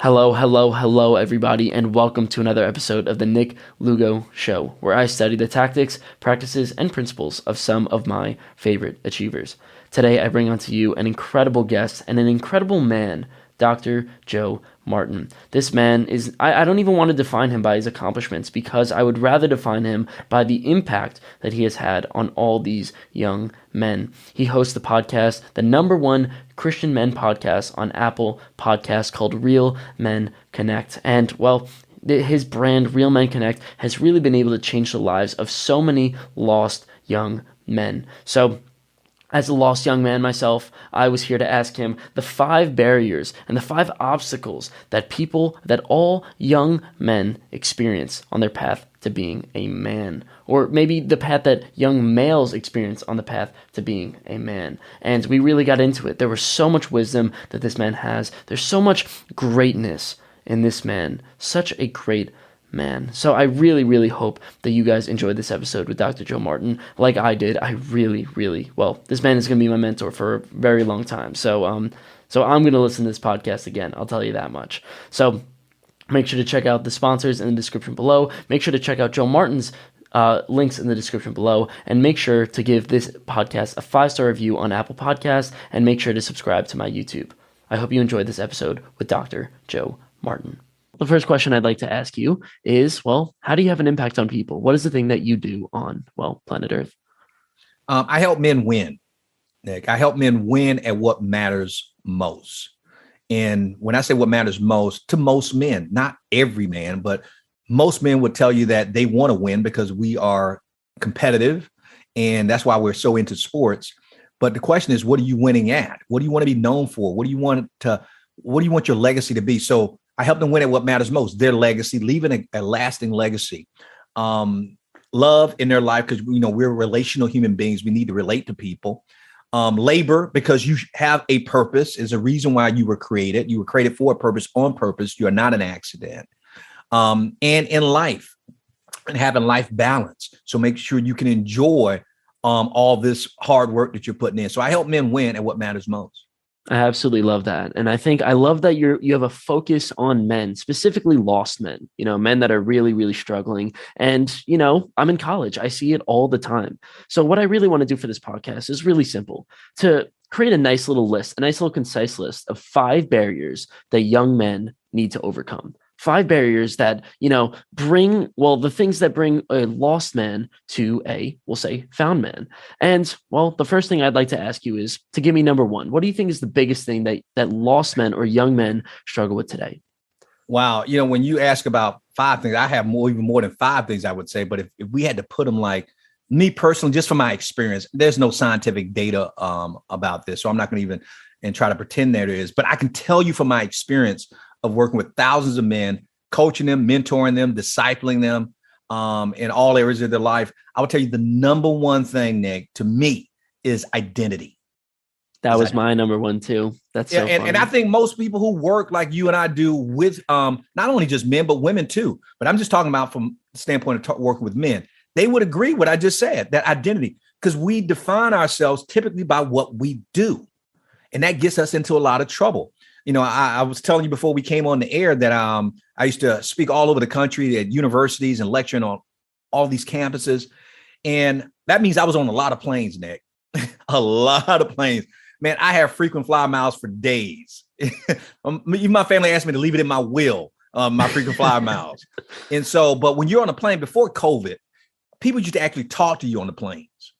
Hello, hello, hello, everybody, and welcome to another episode of the Nick Lugo Show, where I study the tactics, practices, and principles of some of my favorite achievers. Today, I bring onto you an incredible guest and an incredible man, Dr. Joe Martin. This man is, I don't even want to define him by his accomplishments because I would rather define him by the impact that he has had on all these young men. He hosts the podcast, the number one Christian men podcast on Apple Podcasts called Real Men Connect. And well, his brand, Real Men Connect, has really been able to change the lives of so many lost young men. So, as a lost young man myself, I was here to ask him the 5 barriers and the 5 obstacles that all young men experience on their path to being a man, or maybe the path that young males experience on the path to being a man. And we really got into it. There was so much wisdom that this man has. There's so much greatness in this man. Such a great man. So I really, really hope that you guys enjoyed this episode with Dr. Joe Martin like I did. I really, really, well, this man is going to be my mentor for a very long time. So I'm going to listen to this podcast again. I'll tell you that much. So make sure to check out the sponsors in the description below. Make sure to check out Joe Martin's links in the description below, and make sure to give this podcast a 5-star review on Apple Podcasts, and make sure to subscribe to my YouTube. I hope you enjoyed this episode with Dr. Joe Martin. The first question I'd like to ask you is, well, how do you have an impact on people? What is the thing that you do on, well, planet Earth? I help men win, Nick. I help men win at what matters most. And when I say what matters most, to most men, not every man, but most men would tell you that they want to win because we are competitive. And that's why we're so into sports. But the question is, what are you winning at? What do you want to be known for? What do you want your legacy to be? So I help them win at what matters most, their legacy, leaving a lasting legacy. Love in their life, because we're relational human beings. We need to relate to people. Labor, because you have a purpose, is a reason why you were created. You were created for a purpose, on purpose. You are not an accident. And in life, and having life balance. So make sure you can enjoy all this hard work that you're putting in. So I help men win at what matters most. I absolutely love that. And I love that you have a focus on men, specifically lost men, men that are really, really struggling. And, I'm in college. I see it all the time. So what I really want to do for this podcast is really simple: to create a nice little list, a nice little concise list of 5 barriers that young men need to overcome. 5 barriers that, the things that bring a lost man to we'll say, found man. And, well, the first thing I'd like to ask you is to give me number 1. What do you think is the biggest thing that lost men or young men struggle with today? Wow. When you ask about 5 things, I have even more than 5 things I would say. But if we had to put them, like me personally, just from my experience, there's no scientific data about this. So I'm not going to even and try to pretend there is. But I can tell you from my experience of working with thousands of men, coaching them, mentoring them, discipling them in all areas of their life. I would tell you the number one thing, Nick, to me is identity. That was my number 1 too. That's so funny. And I think most people who work like you and I do with not only just men, but women too. But I'm just talking about from the standpoint of working with men. They would agree what I just said, that identity, because we define ourselves typically by what we do. And that gets us into a lot of trouble. I was telling you before we came on the air that I used to speak all over the country at universities and lecturing on all these campuses. And that means I was on a lot of planes, Nick, a lot of planes. Man, I have frequent flyer miles for days. Even my family asked me to leave it in my will, my frequent flyer miles. And so, but when you're on a plane before COVID, people used to actually talk to you on the planes.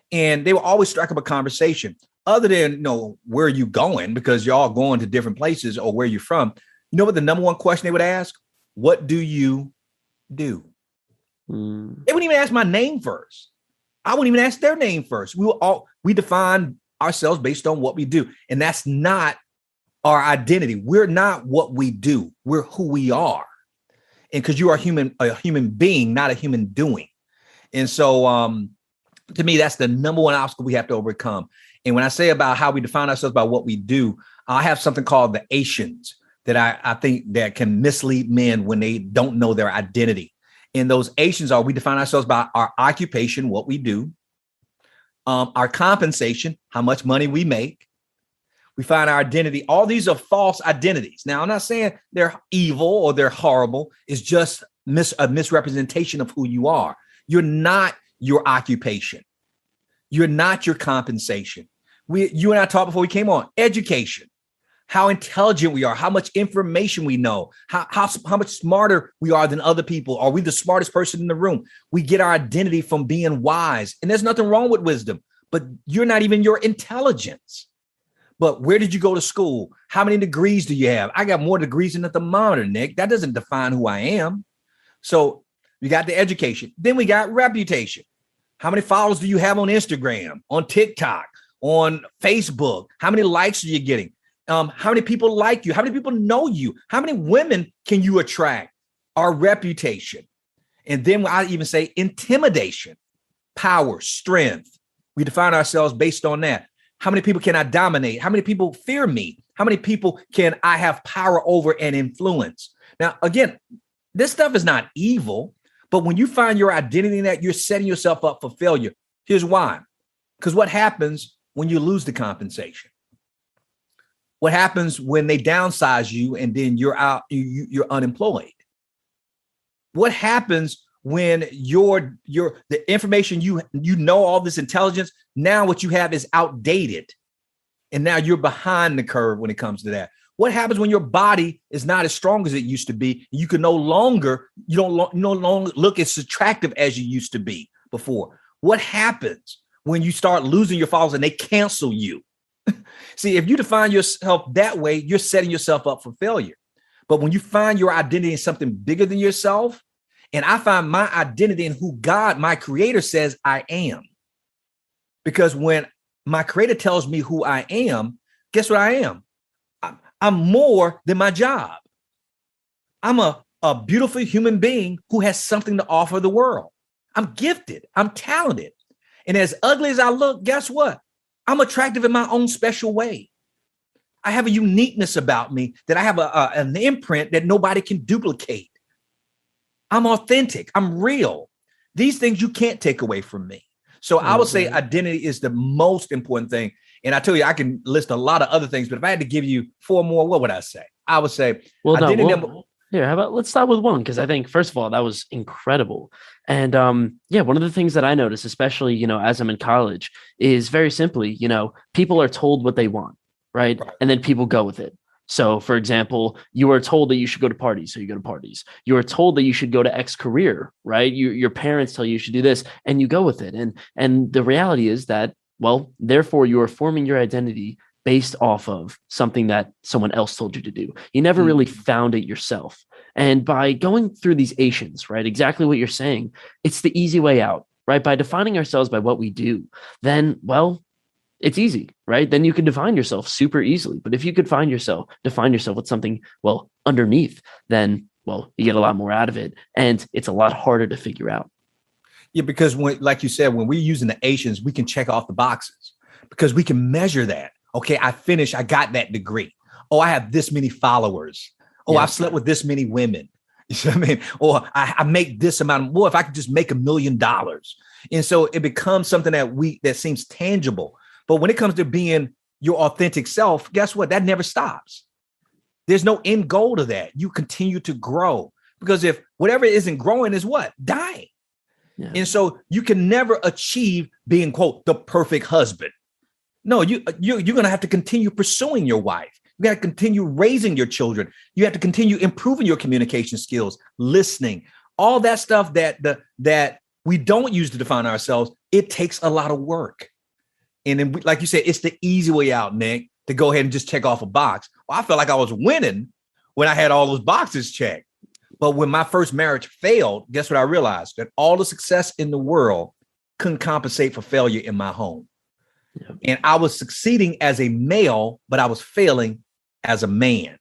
And they would always strike up a conversation. Other than, where are you going? Because you're all going to different places, or where you're from. You know what the number 1 question they would ask? What do you do? They wouldn't even ask my name first. I wouldn't even ask their name first. We define ourselves based on what we do. And that's not our identity. We're not what we do. We're who we are. And because you are a human being, not a human doing. And so to me, that's the number 1 obstacle we have to overcome. And when I say about how we define ourselves by what we do, I have something called the Asians that I think that can mislead men when they don't know their identity. And those Asians are, we define ourselves by our occupation, what we do, our compensation, how much money we make. We find our identity. All these are false identities. Now, I'm not saying they're evil or they're horrible. It's just a misrepresentation of who you are. You're not your occupation. You're not your compensation. You and I talked before we came on education, how intelligent we are, how much information we know, how much smarter we are than other people. Are we the smartest person in the room? We get our identity from being wise. And there's nothing wrong with wisdom, but you're not even your intelligence. But where did you go to school? How many degrees do you have? I got more degrees than a thermometer, Nick. That doesn't define who I am. So we got the education. Then we got reputation. How many followers do you have on Instagram, on TikTok, on Facebook? How many likes are you getting? How many people like you? How many people know you? How many women can you attract? Our reputation. And then I even say intimidation, power, strength. We define ourselves based on that. How many people can I dominate? How many people fear me? How many people can I have power over and influence? Now, again, this stuff is not evil, but when you find your identity in that, you're setting yourself up for failure. Here's why. Because what happens when you lose the compensation? What happens when they downsize you and then you're out, you're unemployed? What happens when the information you know, all this intelligence, now what you have is outdated, and now you're behind the curve when it comes to that? What happens when your body is not as strong as it used to be? You can no longer look as attractive as you used to be before. What happens when you start losing your followers and they cancel you? See, if you define yourself that way, you're setting yourself up for failure. But when you find your identity in something bigger than yourself, and I find my identity in who God, my creator, says I am. Because when my creator tells me who I am, guess what I am? I'm more than my job. I'm a beautiful human being who has something to offer the world. I'm gifted. I'm talented. And as ugly as I look, guess what? I'm attractive in my own special way. I have a uniqueness about me that I have an imprint that nobody can duplicate. I'm authentic. I'm real. These things you can't take away from me. So I would say identity is the most important thing. And I tell you, I can list a lot of other things, but if I had to give you 4 more, what would I say? I would say, how about let's start with one, because I think, first of all, that was incredible. And one of the things that I notice, especially, as I'm in college, is very simply, people are told what they want, right? And then people go with it. So, for example, you are told that you should go to parties, so you go to parties. You are told that you should go to X career, right? Your parents tell you should do this, and you go with it. And the reality is that, well, therefore, you are forming your identity based off of something that someone else told you to do. You never really found it yourself. And by going through these Asians, right, exactly what you're saying, it's the easy way out, right? By defining ourselves by what we do, then, well, it's easy, right? Then you can define yourself super easily. But if you could define yourself with something, well, underneath, then, well, you get a lot more out of it. And it's a lot harder to figure out. Yeah, because like you said, when we're using the Asians, we can check off the boxes because we can measure that. Okay, I got that degree. Oh, I have this many followers. Oh, I've slept with this many women. You see what I mean? Or I make this amount. Well, if I could just make $1 million. And so it becomes something that seems tangible. But when it comes to being your authentic self, guess what? That never stops. There's no end goal to that. You continue to grow, because if whatever isn't growing is what? Dying. Yeah. And so you can never achieve being, quote, the perfect husband. No, you're going to have to continue pursuing your wife. You got to continue raising your children. You have to continue improving your communication skills, listening, all that stuff that we don't use to define ourselves. It takes a lot of work. And then, like you said, it's the easy way out, Nick, to go ahead and just check off a box. Well, I felt like I was winning when I had all those boxes checked. But when my first marriage failed, guess what I realized? That all the success in the world couldn't compensate for failure in my home. Yeah. And I was succeeding as a male, but I was failing as a man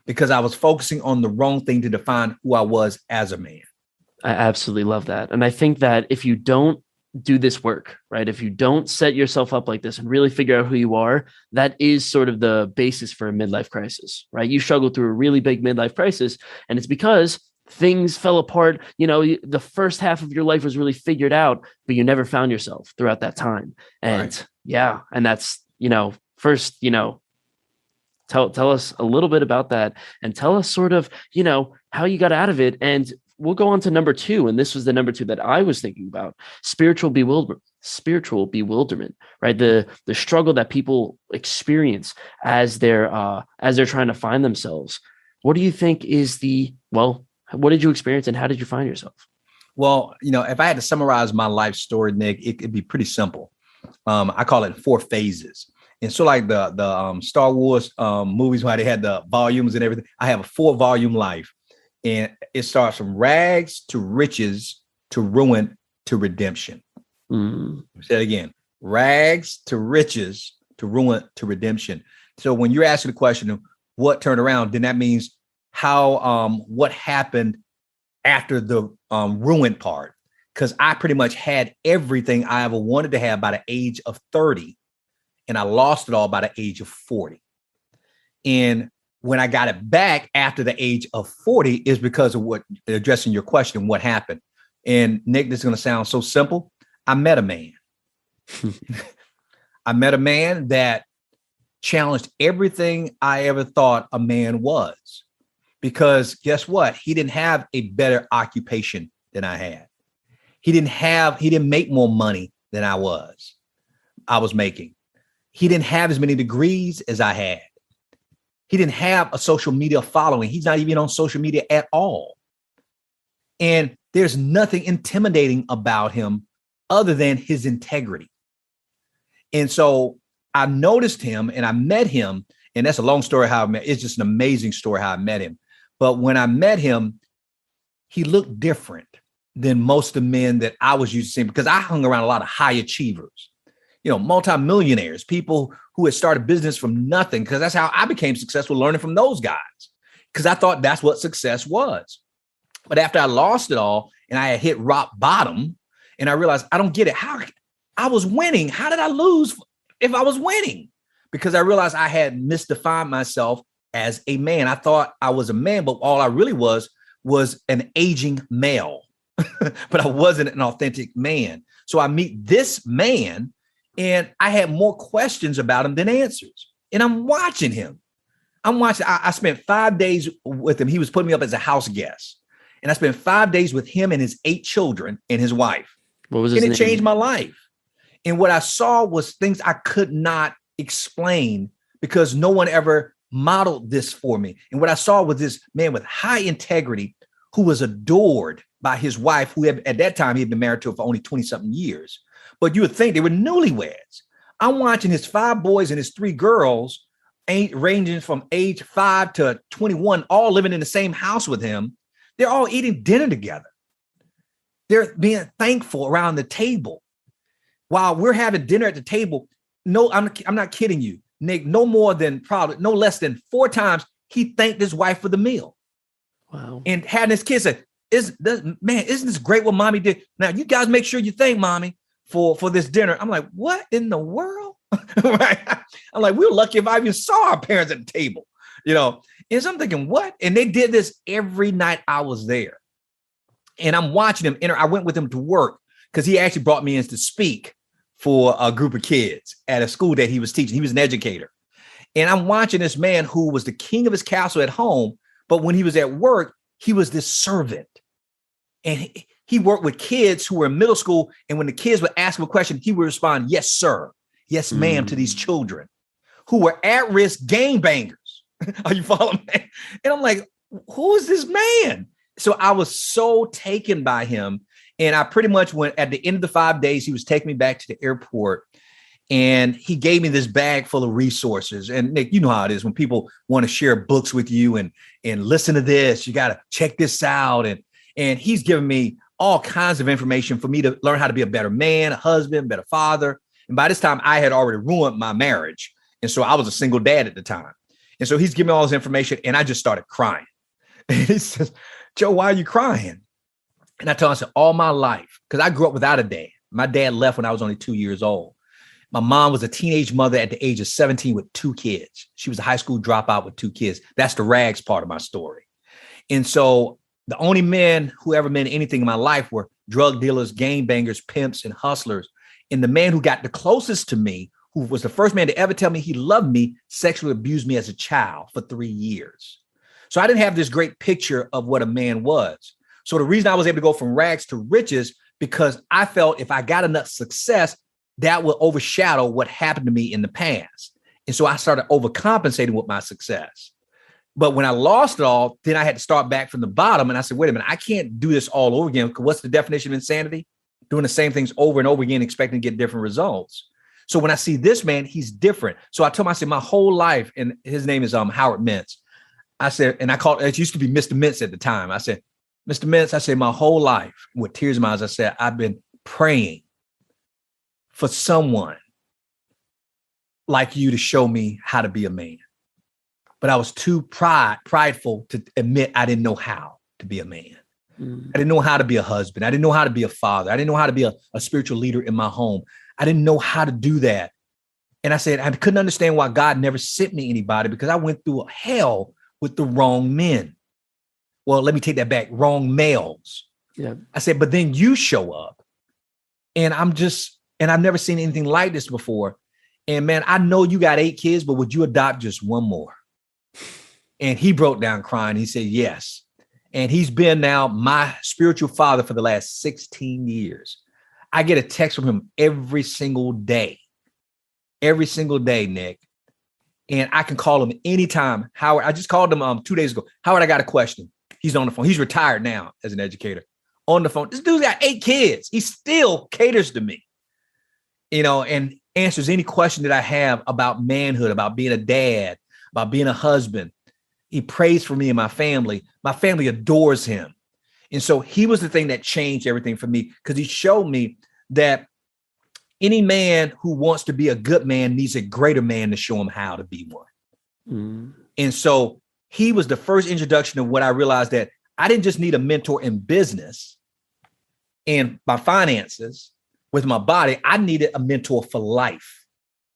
because I was focusing on the wrong thing to define who I was as a man. I absolutely love that. And I think that if you don't do this work, right? If you don't set yourself up like this and really figure out who you are, that is sort of the basis for a midlife crisis, right? You struggle through a really big midlife crisis, and it's because things fell apart. The first half of your life was really figured out, but you never found yourself throughout that time. And and that's, first, Tell us a little bit about that, and tell us sort of, how you got out of it. And we'll go on to number two. And this was the number two that I was thinking about: spiritual bewilderment, right? The struggle that people experience as they're trying to find themselves. What do you think is what did you experience and how did you find yourself? Well, if I had to summarize my life story, Nick, it'd be pretty simple. I call it 4 phases. And so like the Star Wars movies, where they had the volumes and everything, I have a 4-volume life. And it starts from rags to riches to ruin to redemption. Say it again: rags to riches to ruin to redemption. So when you're asking the question of what turned around, then that means what happened after the ruin part. Because I pretty much had everything I ever wanted to have by the age of 30. And I lost it all by the age of 40. And when I got it back after the age of 40 is because of what, addressing your question, what happened. And Nick, this is going to sound so simple. I met a man. I met a man that challenged everything I ever thought a man was. Because guess what? He didn't have a better occupation than I had. He didn't make more money than I was making. He didn't have as many degrees as I had. He didn't have a social media following. He's not even on social media at all. And there's nothing intimidating about him other than his integrity. And so I noticed him and I met him, and that's a long story how I met. It's just an amazing story how I met him. But when I met him, he looked different than most of the men that I was used to seeing, because I hung around a lot of high achievers, multimillionaires, people who had started business from nothing, because that's how I became successful, learning from those guys, because I thought that's what success was. But after I lost it all and I had hit rock bottom and I realized I don't get it. How I was winning. How did I lose if I was winning? Because I realized I had misdefined myself as a man. I thought I was a man, but all I really was an aging male, but I wasn't an authentic man. So I meet this man and I had more questions about him than answers. And I'm watching him. I spent 5 days with him. He was putting me up as a house guest. And I spent 5 days with him and his 8 children and his wife. What was his name? And it changed my life. And what I saw was things I could not explain because no one ever modeled this for me. And what I saw was this man with high integrity who was adored by his wife, who at that time he had been married to for only 20 something years. But you would think they were newlyweds. I'm watching his 5 boys and his 3 girls, ranging from age 5 to 21, all living in the same house with him. They're all eating dinner together. They're being thankful around the table while we're having dinner at the table. No, I'm not kidding you, Nick. No less than 4 times he thanked his wife for the meal. Wow. And having his kids say, isn't this great what mommy did? Now you guys make sure you thank mommy for this dinner. I'm like, what in the world? Right? I'm like, we're lucky if I even saw our parents at the table, And so I'm thinking, what? And they did this every night I was there. And I'm watching him enter. I went with him to work because he actually brought me in to speak for a group of kids at a school that he was teaching. He was an educator. And I'm watching this man who was the king of his castle at home. But when he was at work, he was this servant. And he worked with kids who were in middle school. And when the kids would ask him a question, he would respond, yes, sir. Yes, ma'am, to these children who were at-risk gangbangers. Are you following me? And I'm like, who is this man? So I was so taken by him. And I pretty much went at the end of the 5 days, he was taking me back to the airport and he gave me this bag full of resources. And Nick, you know how it is when people want to share books with you and listen to this, you got to check this out. And he's giving me all kinds of information for me to learn how to be a better man, a husband, better father. And by this time I had already ruined my marriage. And so I was a single dad at the time. And so he's giving me all this information and I just started crying. And he says, Joe, why are you crying? And I told him, I said, all my life, because I grew up without a dad. My dad left when I was only 2 years old. My mom was a teenage mother at the age of 17 with 2 kids. She was a high school dropout with 2 kids. That's the rags part of my story. And so the only men who ever meant anything in my life were drug dealers, gangbangers, pimps, and hustlers. And the man who got the closest to me who was the first man to ever tell me he loved me, sexually abused me as a child for 3 years. So I didn't have this great picture of what a man was. So the reason I was able to go from rags to riches, because I felt if I got enough success, that will overshadow what happened to me in the past. And so I started overcompensating with my success. But when I lost it all, then I had to start back from the bottom. And I said, wait a minute, I can't do this all over again. Because what's the definition of insanity? Doing the same things over and over again, expecting to get different results. So when I see this man, he's different. So I told him, I said, my whole life, and his name is Howard Mintz. I said, and I called, it used to be Mr. Mintz at the time. I said, Mr. Mintz, I said, my whole life, with tears in my eyes, I said, I've been praying for someone like you to show me how to be a man. But I was too prideful to admit I didn't know how to be a man. I didn't know how to be a husband. I didn't know how to be a father. I didn't know how to be a spiritual leader in my home. I didn't know how to do that. And I said, I couldn't understand why God never sent me anybody, because I went through hell with the wrong men. Well, let me take that back. Wrong males. Yeah. I said, but then you show up and I've never seen anything like this before. And man, I know you got 8 kids, but would you adopt just one more? And he broke down crying. He said, yes. And he's been now my spiritual father for the last 16 years. I get a text from him every single day, Nick. And I can call him anytime. Howard, I just called him 2 days ago. Howard, I got a question. He's on the phone. He's retired now as an educator. On the phone. This dude's got 8 kids. He still caters to me, and answers any question that I have about manhood, about being a dad, about being a husband. He prays for me and my family. My family adores him. And so he was the thing that changed everything for me, because he showed me that any man who wants to be a good man needs a greater man to show him how to be one. And so he was the first introduction of what I realized, that I didn't just need a mentor in business and my finances with my body. I needed a mentor for life,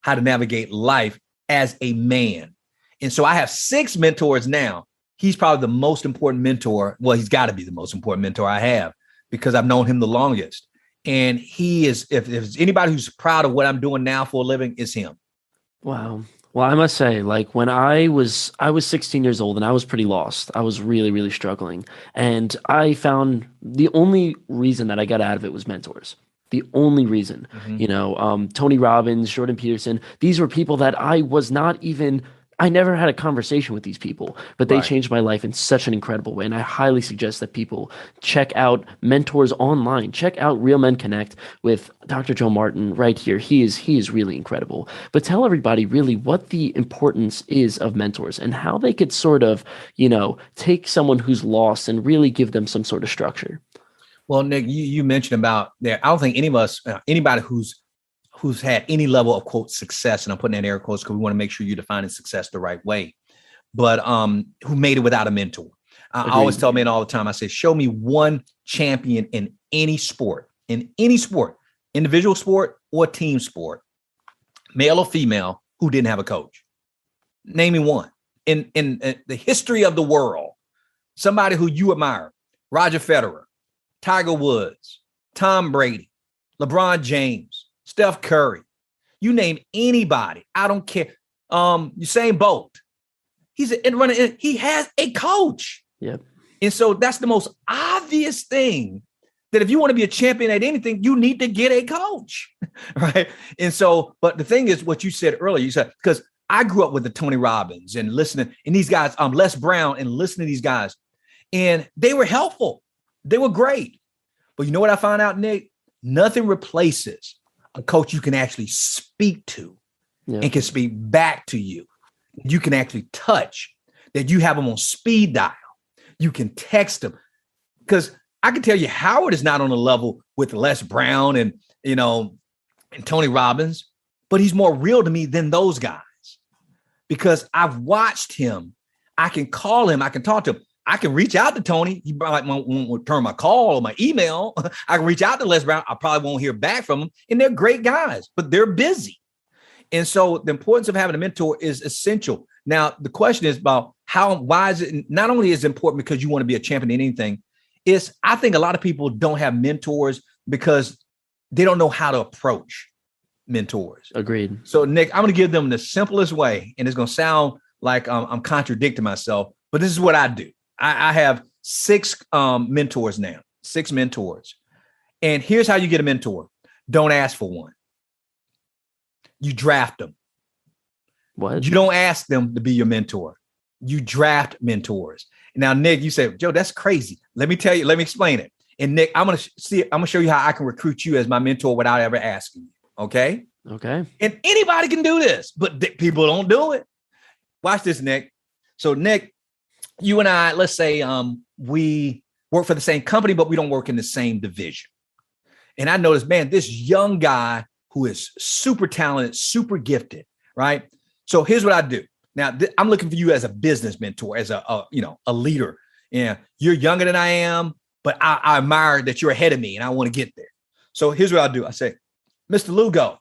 how to navigate life as a man. And so I have 6 mentors now. He's probably the most important mentor. Well, he's got to be the most important mentor I have, because I've known him the longest. And he is, if there's anybody who's proud of what I'm doing now for a living, is him. Wow. Well, I must say, like, when I was 16 years old and I was pretty lost. I was really, really struggling. And I found the only reason that I got out of it was mentors. The only reason, Tony Robbins, Jordan Peterson, these were people that I never had a conversation with these people, but they changed my life in such an incredible way. And I highly suggest that people check out mentors online. Check out Real Men Connect with Dr. Joe Martin right here. He is really incredible. But tell everybody really what the importance is of mentors and how they could sort of, take someone who's lost and really give them some sort of structure. Well, Nick, you mentioned about there. I don't think any of us, anybody who's had any level of, quote, success, and I'm putting that in air quotes because we want to make sure you're defining success the right way, but who made it without a mentor. I always tell men all the time, I say, show me one champion in any sport, individual sport or team sport, male or female, who didn't have a coach. Name me one in the history of the world. Somebody who you admire: Roger Federer, Tiger Woods, Tom Brady, LeBron James, Steph Curry. You name anybody, I don't care. Usain Bolt. He has a coach. Yep. And so that's the most obvious thing, that if you want to be a champion at anything, you need to get a coach. Right. And so, but the thing is what you said earlier, you said, because I grew up with the Tony Robbins and listening, and these guys, Les Brown, and listening to these guys, and they were helpful. They were great. But you know what I found out, Nick? Nothing replaces a coach you can actually speak to and can speak back to you. You can actually touch, that you have them on speed dial. You can text them. Because I can tell you, Howard is not on a level with Les Brown and Tony Robbins, but he's more real to me than those guys, because I've watched him. I can call him. I can talk to him. I can reach out to Tony. He probably won't return my call or my email. I can reach out to Les Brown. I probably won't hear back from them. And they're great guys, but they're busy. And so the importance of having a mentor is essential. Now, the question is about why is it, not only is it important because you want to be a champion in anything, I think a lot of people don't have mentors because they don't know how to approach. mentors. Agreed. So, Nick, I'm going to give them the simplest way, and it's going to sound like I'm contradicting myself, but this is what I do. I have 6 mentors now, 6 mentors. And here's how you get a mentor. Don't ask for one. You draft them. What? You don't ask them to be your mentor. You draft mentors. Now, Nick, you say, Joe, that's crazy. Let me tell you, let me explain it. And Nick, I'm going to show you how I can recruit you as my mentor without ever asking you. Okay. Okay. And anybody can do this, but people don't do it. Watch this, Nick. So, Nick, you and I, let's say we work for the same company, but we don't work in the same division. And I noticed, man, this young guy who is super talented, super gifted, right? So here's what I do. Now, I'm looking for you as a business mentor, as a leader. Yeah, you're younger than I am, but I admire that you're ahead of me and I want to get there. So here's what I do. I say, Mr. Lugo,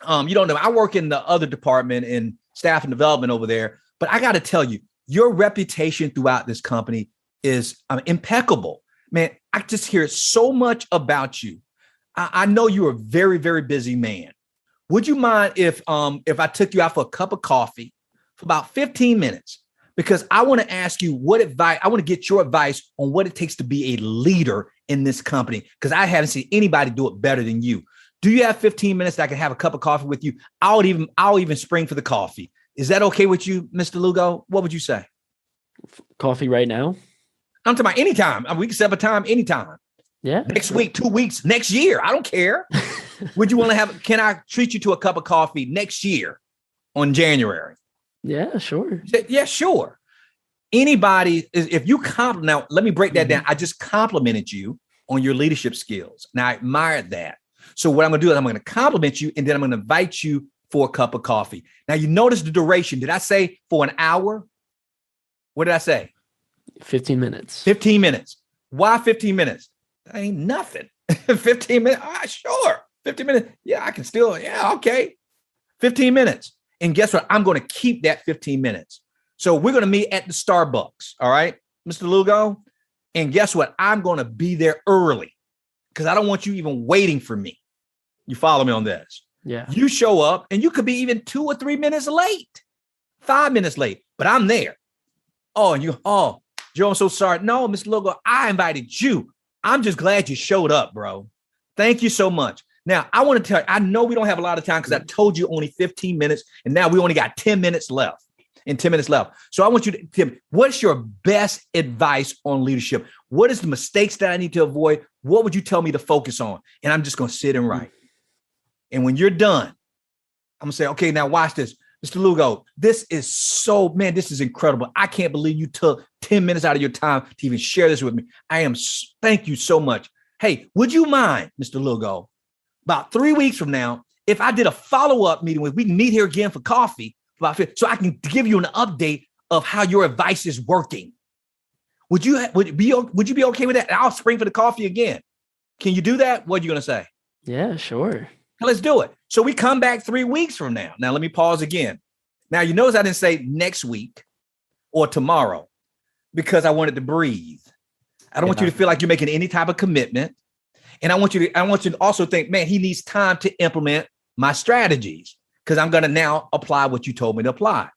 you don't know, I work in the other department in staff and development over there, but I got to tell you, your reputation throughout this company is impeccable. Man, I just hear so much about you. I know you're a very, very busy man. Would you mind if I took you out for a cup of coffee for about 15 minutes? Because I want to ask you what advice, I want to get your advice on what it takes to be a leader in this company, because I haven't seen anybody do it better than you. Do you have 15 minutes that I can have a cup of coffee with you? I'll even spring for the coffee. Is that okay with you, Mr. Lugo? What would you say? Coffee right now? I'm talking about anytime. We can set up a time anytime. Yeah. Next week, 2 weeks, next year. I don't care. Would you want to can I treat you to a cup of coffee next year on January? Yeah, sure. Yeah, sure. Anybody, if you compliment, now let me break that down. I just complimented you on your leadership skills. Now I admired that. So what I'm going to do is I'm going to compliment you and then I'm going to invite you for a cup of coffee. Now you notice the duration. Did I say for an hour? What did I say? 15 minutes. 15 minutes. Why 15 minutes? That ain't nothing. 15 minutes. Sure. 15 minutes. Yeah, I can still. Yeah, okay. 15 minutes. And guess what? I'm going to keep that 15 minutes. So we're going to meet at the Starbucks. All right, Mr. Lugo. And guess what? I'm going to be there early because I don't want you even waiting for me. You follow me on this? Yeah. You show up and you could be even 2 or 3 minutes late, 5 minutes late, but I'm there. Oh, Joe, I'm so sorry. No, Mr. Lugo, I invited you. I'm just glad you showed up, bro. Thank you so much. Now, I want to tell you, I know we don't have a lot of time because I told you only 15 minutes, and now we only got 10 minutes left. So I want you to, Tim, what's your best advice on leadership? What is the mistakes that I need to avoid? What would you tell me to focus on? And I'm just going to sit and write. And when you're done, I'm going to say, okay, now watch this. Mr. Lugo, this is incredible. I can't believe you took 10 minutes out of your time to even share this with me. Thank you so much. Hey, would you mind, Mr. Lugo, about 3 weeks from now, if I did a follow-up meeting we can meet here again for coffee, so I can give you an update of how your advice is working? Would you be okay with that? And I'll spring for the coffee again. Can you do that? What are you going to say? Yeah, sure. Let's do it. So we come back 3 weeks from now. Now, let me pause again. Now, you notice I didn't say next week or tomorrow because I wanted to breathe. I don't want you to feel like you're making any type of commitment. And I want you to also think, man, he needs time to implement my strategies because I'm going to now apply what you told me to apply.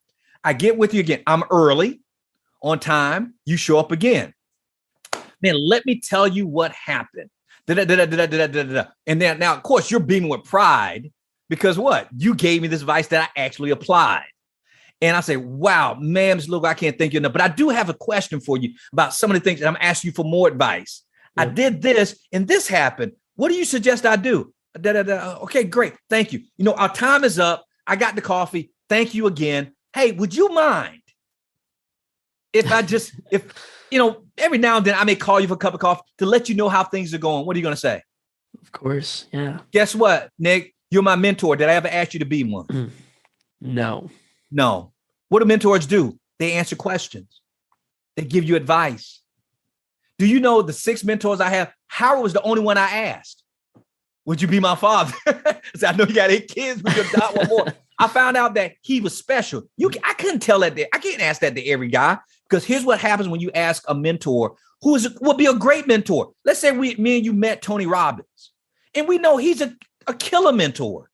I get with you again. I'm early, on time. You show up again. Man, let me tell you what happened. And then now, of course, you're beaming with pride because what? You gave me this advice that I actually applied. And I say, wow, man, Mr. Lugo, I can't thank you enough. But I do have a question for you about some of the things that I'm asking you for more advice. Yeah. I did this and this happened. What do you suggest I do? Okay, great. Thank you. Our time is up. I got the coffee. Thank you again. Hey, would you mind if every now and then I may call you for a cup of coffee to let you know how things are going? What are you going to say? Of course. Yeah. Guess what, Nick? You're my mentor. Did I ever ask you to be one? No. What do mentors do? They answer questions. They give you advice. Do you know the 6 mentors I have? Howard was the only one I asked. Would you be my father? So I know you got 8 kids, but you adopt one more. I found out that he was special. I couldn't tell that. I can't ask that to every guy because here's what happens when you ask a mentor who would be a great mentor. Let's say me and you met Tony Robbins, and we know he's a killer mentor.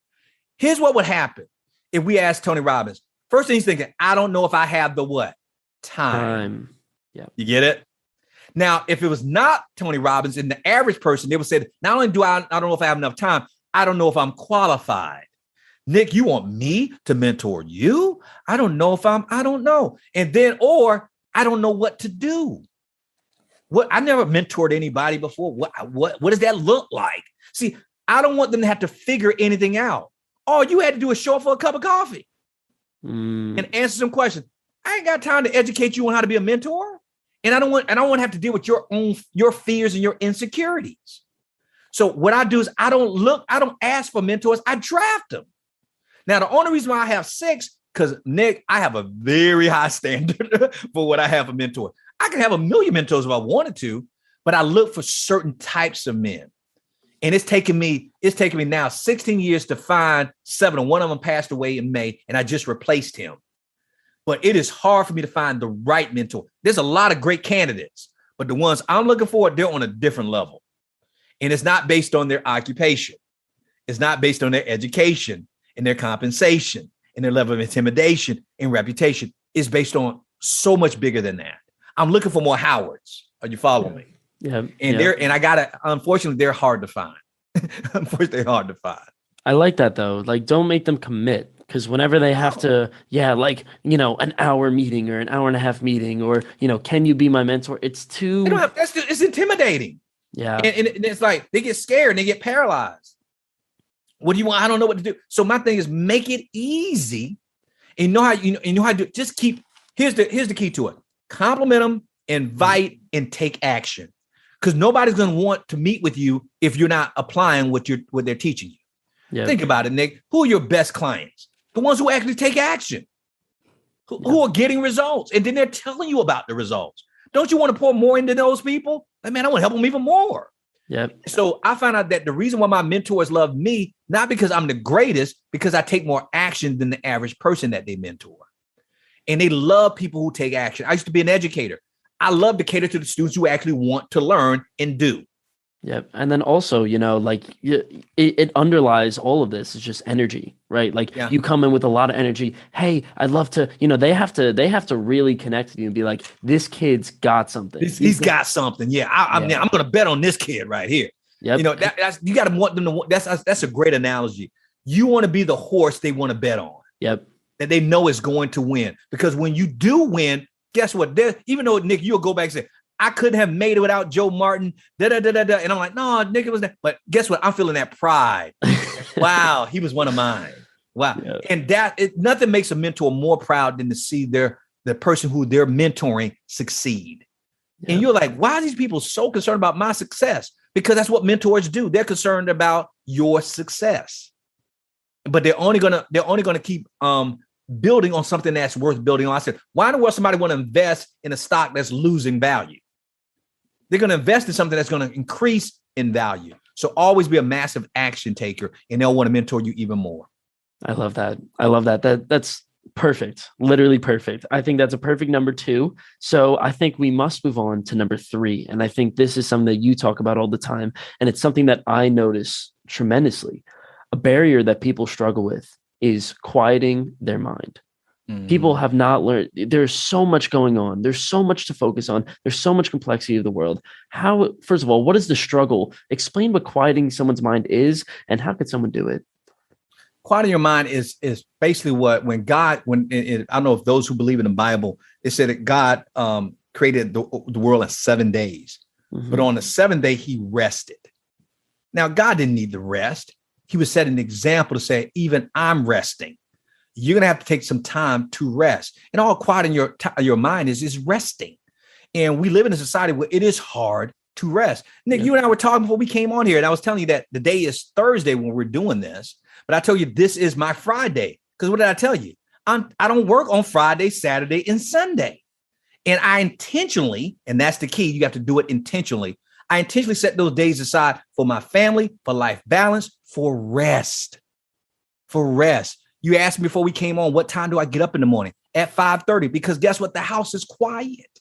Here's what would happen if we asked Tony Robbins. First thing he's thinking, I don't know if I have the what? Time. Yeah. You get it? Now, if it was not Tony Robbins and the average person, they would say, not only do I don't know if I have enough time, I don't know if I'm qualified. Nick, you want me to mentor you? I don't know if I don't know. And then, or I don't know what to do. I never mentored anybody before. What does that look like? See, I don't want them to have to figure anything out. All you had to do is show up for a cup of coffee and answer some questions. I ain't got time to educate you on how to be a mentor. And I don't want to have to deal with your fears and your insecurities. So what I do is I don't ask for mentors. I draft them. Now, the only reason why I have 6, because Nick, I have a very high standard for what I have a mentor. I can have a million mentors if I wanted to, but I look for certain types of men. And it's taken me now 16 years to find 7, and one of them passed away in May, and I just replaced him. But it is hard for me to find the right mentor. There's a lot of great candidates, but the ones I'm looking for, they're on a different level. And it's not based on their occupation. It's not based on their education and their compensation and their level of intimidation and reputation. It's based on so much bigger than that. I'm looking for more Howards. Are you following me? Yeah. And unfortunately, they're hard to find. Unfortunately, they're hard to find. I like that though. Like, don't make them commit, because whenever they have to, an hour meeting or an hour and a half meeting, or, can you be my mentor? It's too. It's intimidating. Yeah. And it's like they get scared and they get paralyzed. What do you want? I don't know what to do. So my thing is make it easy. And know how to do it. Just here's the key to it. Compliment them, invite, and take action. Because nobody's going to want to meet with you if you're not applying what they're teaching you. Yeah. Think about it, Nick. Who are your best clients? The ones who actually take action, who are getting results, and then they're telling you about the results. Don't you want to pour more into those people? Like, man, I want to help them even more. Yeah. So I found out that the reason why my mentors love me, not because I'm the greatest, because I take more action than the average person that they mentor. And they love people who take action. I used to be an educator. I love to cater to the students who actually want to learn and do. Yep. And then also, it underlies all of this is just energy, right? Like you come in with a lot of energy. Hey, I'd love to, they have to really connect with you and be like, this kid's got something. He's got something. Yeah. I'm going to bet on this kid right here. Yep. That's you got to want them to, that's a great analogy. You want to be the horse they want to bet on. Yep. That they know is going to win, because when you do win, guess what? Even though Nick, you'll go back and say, I couldn't have made it without Joe Martin. And I'm like, no, Nick, it was that. But guess what? I'm feeling that pride. Wow, he was one of mine. Wow. Yeah. And nothing makes a mentor more proud than to see the person who they're mentoring succeed. Yeah. And you're like, why are these people so concerned about my success? Because that's what mentors do. They're concerned about your success. But they're only gonna keep building on something that's worth building on. I said, why in the world somebody want to invest in a stock that's losing value? They're going to invest in something that's going to increase in value. So always be a massive action taker, and they'll want to mentor you even more. I love that. That's perfect. Literally perfect. I think that's a perfect number 2. So I think we must move on to number 3. And I think this is something that you talk about all the time. And it's something that I notice tremendously. A barrier that people struggle with is quieting their mind. People have not learned. There's so much going on. There's so much to focus on. There's so much complexity of the world. First of all, what is the struggle? Explain what quieting someone's mind is, and how could someone do it? Quieting your mind is basically I don't know if those who believe in the Bible, it said that God created the world in 7 days, but on the 7th day, he rested. Now, God didn't need the rest. He was setting an example to say, even I'm resting. You're going to have to take some time to rest. And all quiet in your mind is resting. And we live in a society where it is hard to rest. Nick, you and I were talking before we came on here, and I was telling you that the day is Thursday when we're doing this. But I told you this is my Friday. Because what did I tell you? I don't work on Friday, Saturday, and Sunday. And I intentionally, and that's the key, you have to do it intentionally. I intentionally set those days aside for my family, for life balance, for rest. For rest. You asked me before we came on, what time do I get up in the morning? At 5:30, because guess what? The house is quiet.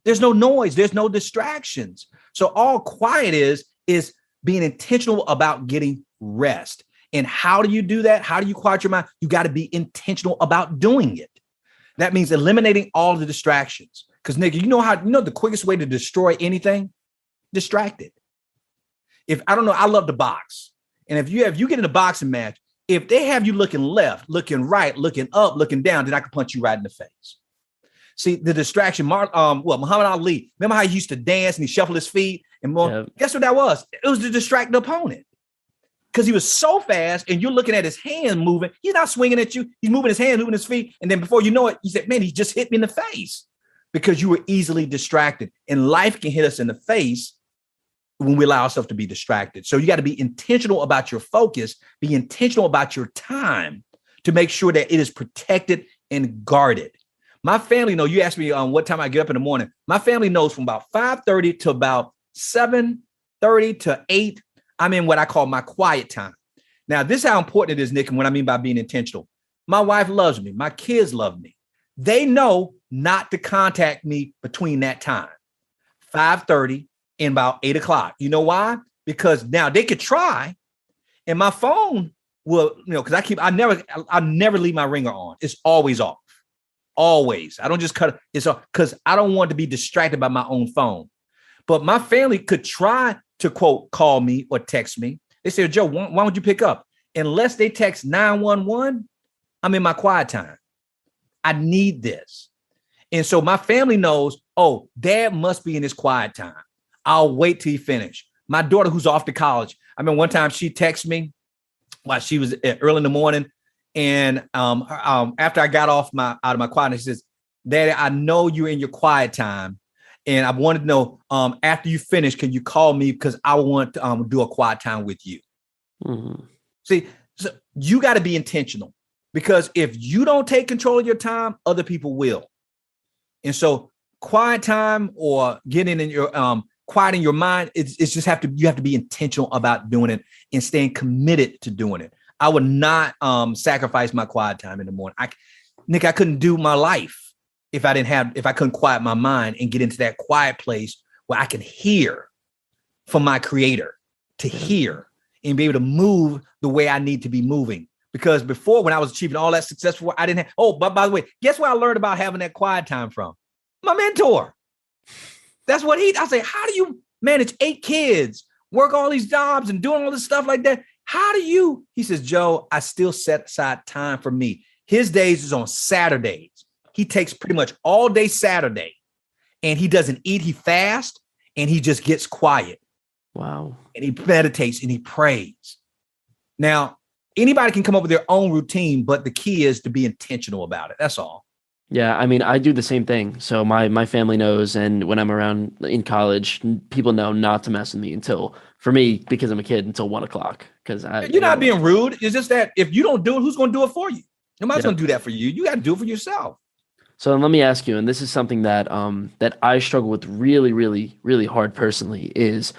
There's no noise. There's no distractions. So all quiet is being intentional about getting rest. And how do you do that? How do you quiet your mind? You got to be intentional about doing it. That means eliminating all the distractions. Because nigga, you know the quickest way to destroy anything? Distracted. If I don't know, I love to box. And if you get in a boxing match, if they have you looking left, looking right, looking up, looking down, then I can punch you right in the face. See, the distraction, Muhammad Ali, remember how he used to dance and he shuffled his feet? And guess what that was? It was to distract the opponent. Because he was so fast and you're looking at his hand moving. He's not swinging at you. He's moving his hands, moving his feet. And then before you know it, you said, man, he just hit me in the face because you were easily distracted. And life can hit us in the face when we allow ourselves to be distracted. So you got to be intentional about your focus, be intentional about your time to make sure that it is protected and guarded. My family knows, you asked me what time I get up in the morning. My family knows from about 5:30 to about 7:30 to 8, I'm in what I call my quiet time. Now, this is how important it is, Nick, and what I mean by being intentional. My wife loves me. My kids love me. They know not to contact me between that time, 5:30 and about 8 o'clock. You know why? Because now they could try, and my phone will, because I never leave my ringer on. It's always off. Always. I don't just cut it. It's off because I don't want to be distracted by my own phone. But my family could try to, quote, call me or text me. They say, Joe, why don't you pick up? Unless they text 911, I'm in my quiet time. I need this. And so my family knows, oh, dad must be in his quiet time. I'll wait till he finish. My daughter, who's off to college, I mean, one time she texted me while she was early in the morning. And after I got out of my quietness, she says, Daddy, I know you're in your quiet time. And I wanted to know, after you finish, can you call me? Because I want to do a quiet time with you. Mm-hmm. See, so you got to be intentional, because if you don't take control of your time, other people will. And so quiet time or getting in your quieting your mind, it's just you have to be intentional about doing it and staying committed to doing it. I would not sacrifice my quiet time in the morning. Nick, I couldn't do my life if I couldn't quiet my mind and get into that quiet place where I can hear from my creator, to hear and be able to move the way I need to be moving. Because before, when I was achieving all that success, I didn't have, but by the way, guess where I learned about having that quiet time from? My mentor. That's what I say, how do you manage 8 kids, work all these jobs and doing all this stuff like that? How do you? He says, Joe, I still set aside time for me. His days is on Saturdays. He takes pretty much all day Saturday, and he doesn't eat. He fasts, and he just gets quiet. Wow. And he meditates and he prays. Now, anybody can come up with their own routine, but the key is to be intentional about it. That's all. Yeah, I mean, I do the same thing. So my family knows, and when I'm around in college, people know not to mess with me until, for me, because I'm a kid, until 1 o'clock. Because you're not being rude. It's just that if you don't do it, who's going to do it for you? Nobody's going to do that for you. You got to do it for yourself. So let me ask you, and this is something that that I struggle with really, really, really hard personally, is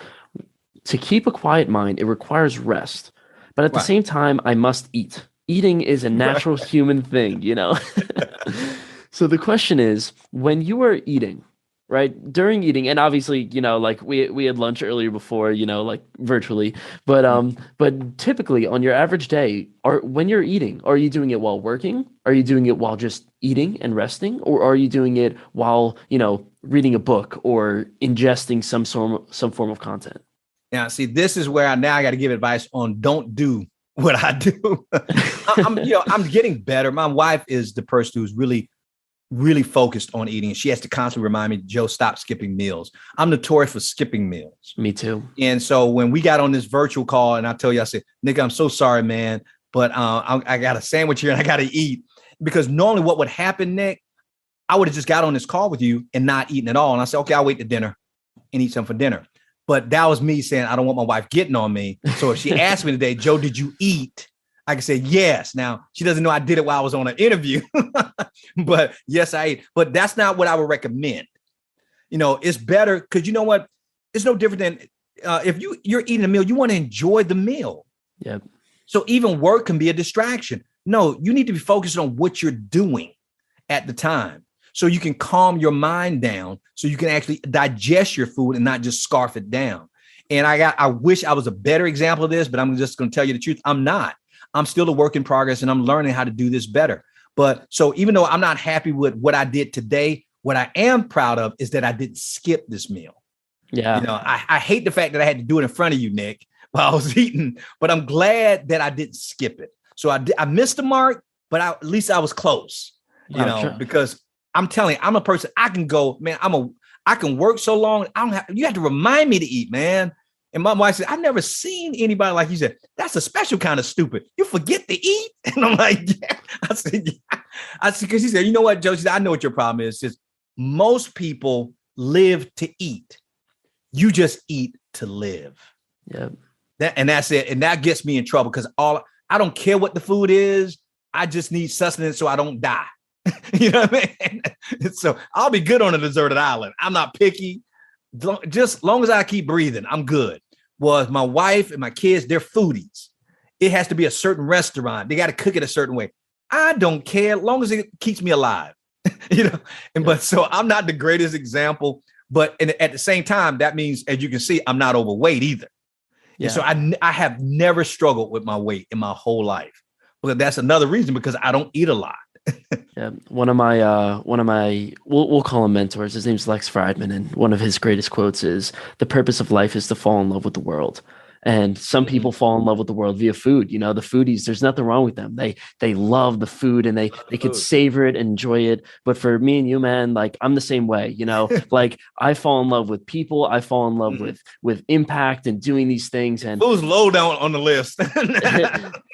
to keep a quiet mind. It requires rest, but at the same time, I must eat. Eating is a natural human thing, So the question is, when you are eating, right, during eating, and obviously, like we had lunch earlier before, like virtually, but typically on your average day, when you're eating, are you doing it while working? Are you doing it while just eating and resting? Or are you doing it while, reading a book or ingesting some form of content? Now, see, this is where I got to give advice on don't do what I do. I'm getting better. My wife is the person who's really focused on eating. She has to constantly remind me, Joe, stop skipping meals. I'm notorious for skipping meals. Me too. And so when we got on this virtual call, and I tell you, I said, Nick, I'm so sorry, man, but I got a sandwich here and I got to eat. Because normally what would happen, Nick, I would have just got on this call with you and not eaten at all. And I said, okay, I'll wait to dinner and eat some for dinner. But that was me saying, I don't want my wife getting on me. So if she asked me today, Joe, did you eat? I can say yes. Now, she doesn't know I did it while I was on an interview, but yes, I ate. But that's not what I would recommend. It's better because you know what? It's no different than if you're eating a meal, you want to enjoy the meal. Yep. So even work can be a distraction. No, you need to be focused on what you're doing at the time so you can calm your mind down so you can actually digest your food and not just scarf it down. And I wish I was a better example of this, but I'm just going to tell you the truth. I'm not. I'm still a work in progress and I'm learning how to do this better. But so even though I'm not happy with what I did today, what I am proud of is that I didn't skip this meal. Yeah. I hate the fact that I had to do it in front of you, Nick, while I was eating, but I'm glad that I didn't skip it. So I missed the mark, but at least I was close, Sure. because I'm telling you, I'm a person, I can go, man, I can work so long. You have to remind me to eat, man. And my wife said, I've never seen anybody like you said, that's a special kind of stupid. You forget to eat. And I'm like, yeah. I said, because she said, you know what, Joe? She said, I know what your problem is. Just most people live to eat. You just eat to live. Yeah. That's it. And that gets me in trouble because I don't care what the food is. I just need sustenance so I don't die. You know what I mean? So I'll be good on a deserted island. I'm not picky. Just long as I keep breathing, I'm good. Well, my wife and my kids, they're foodies. It has to be a certain restaurant. They got to cook it a certain way. I don't care, as long as it keeps me alive. But so I'm not the greatest example, but at the same time, that means, as you can see, I'm not overweight either. Yeah. And so I have never struggled with my weight in my whole life. But that's another reason, because I don't eat a lot. Yeah, one of my we'll call him mentors. His name's Lex Friedman, and one of his greatest quotes is, "The purpose of life is to fall in love with the world." And some people fall in love with the world via food. The foodies, there's nothing wrong with them. They love the food and they could savor it and enjoy it. But for me and you, man, like I'm the same way, like I fall in love with people. I fall in love with impact and doing these things. And food's low down on the list.